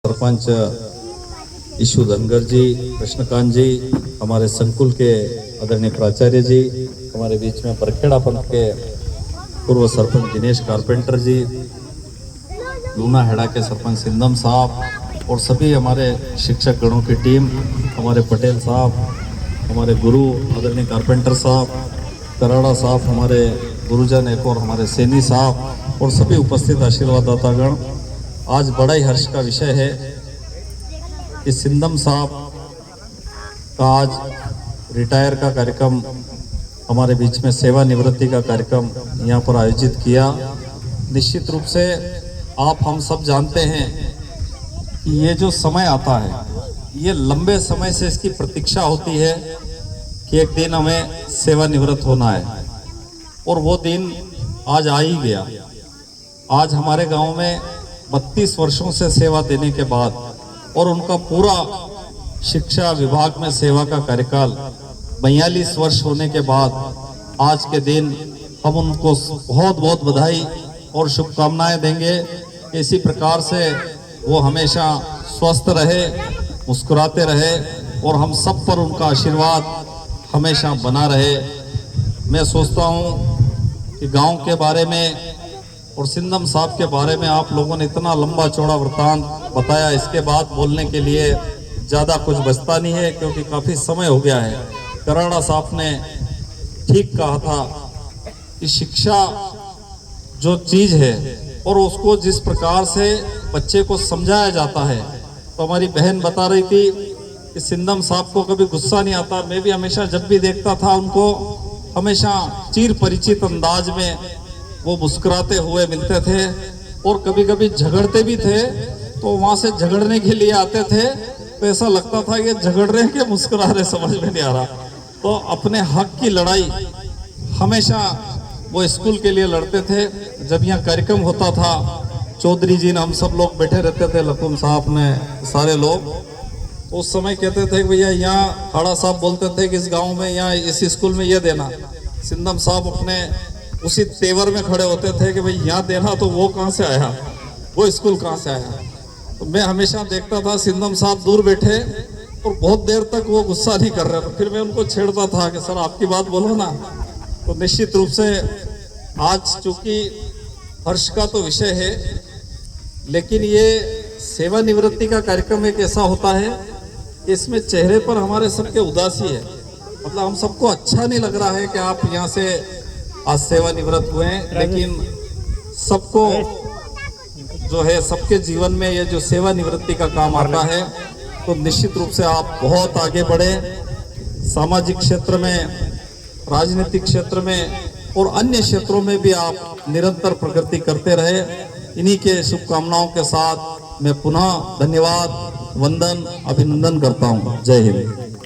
Sarpanch issue Dhangar जी, कृष्णकांत जी, हमारे संकुल के आदरणीय प्राचार्य जी, हमारे बीच में बरखेड़ा पंथ के पूर्व सरपंच दिनेश कारपेंटर जी, लूना हेड़ा के सरपंच सिंदम साहब और सभी हमारे शिक्षक गणों की टीम, हमारे पटेल साहब, हमारे गुरु आदरणीय कारपेंटर साहब, कराड़ा साहब, हमारे गुरुजन एक और हमारे सैनी साहब और सभी उपस्थित आशीर्वाददातागण। आज बड़ा ही हर्ष का विषय है कि सिंदम साहब का आज रिटायर का कार्यक्रम हमारे बीच में सेवानिवृत्ति का कार्यक्रम यहाँ पर आयोजित किया। निश्चित रूप से आप हम सब जानते हैं कि ये जो समय आता है, ये लंबे समय से इसकी प्रतीक्षा होती है कि एक दिन हमें सेवानिवृत्त होना है और वो दिन आज आ ही गया। आज हमारे गांव में 32 वर्षों से सेवा देने के बाद और उनका पूरा शिक्षा विभाग में सेवा का कार्यकाल 42 वर्ष होने के बाद आज के दिन हम उनको बहुत बहुत बधाई और शुभकामनाएं देंगे। इसी प्रकार से वो हमेशा स्वस्थ रहे, मुस्कुराते रहे और हम सब पर उनका आशीर्वाद हमेशा बना रहे। मैं सोचता हूँ कि गांव के बारे में और सिंदम साहब के बारे में आप लोगों ने इतना लंबा चौड़ा वृतांत बताया, इसके बाद बोलने के लिए ज़्यादा कुछ बचता नहीं है क्योंकि काफ़ी समय हो गया है। कराड़ा साहब ने ठीक कहा था कि शिक्षा जो चीज़ है और उसको जिस प्रकार से बच्चे को समझाया जाता है, तो हमारी बहन बता रही थी कि सिंदम साहब को कभी गुस्सा नहीं आता। मैं भी हमेशा जब भी देखता था उनको, हमेशा चिर परिचित अंदाज में वो मुस्कुराते हुए मिलते थे और कभी कभी झगड़ते भी थे, तो वहाँ से झगड़ने के लिए आते थे तो ऐसा लगता था कि झगड़ रहे कि मुस्कुरा रहे, समझ में नहीं आ रहा। तो अपने हक की लड़ाई हमेशा वो स्कूल के लिए लड़ते थे। जब यहाँ कार्यक्रम होता था, चौधरी जी ने, हम सब लोग बैठे रहते थे, लकुम साहब ने, सारे लोग उस समय कहते थे कि भैया यहाँ खाड़ा साहब बोलते थे कि इस गांव में, यहाँ इस स्कूल में ये देना। सिंदम साहब अपने उसी तेवर में खड़े होते थे कि भाई यहाँ देना, तो वो कहाँ से आया, वो स्कूल कहाँ से आया। तो मैं हमेशा देखता था सिंदम साहब दूर बैठे और बहुत देर तक वो गुस्सा नहीं कर रहे थे। फिर मैं उनको छेड़ता था कि सर आपकी बात बोलो ना। तो निश्चित रूप से आज चूंकि हर्ष का तो विषय है, लेकिन ये सेवानिवृत्ति का कार्यक्रम एक ऐसा होता है, इसमें चेहरे पर हमारे सबके उदासी है। मतलब हम सबको अच्छा नहीं लग रहा है कि आप यहाँ से आज सेवानिवृत्त हुए हैं, लेकिन सबको जो है, सबके जीवन में ये जो सेवानिवृत्ति का काम आता है, तो निश्चित रूप से आप बहुत आगे बढ़े। सामाजिक क्षेत्र में, राजनीतिक क्षेत्र में और अन्य क्षेत्रों में भी आप निरंतर प्रगति करते रहे। इन्हीं के शुभकामनाओं के साथ मैं पुनः धन्यवाद, वंदन, अभिनंदन करता हूँ। जय हिंद।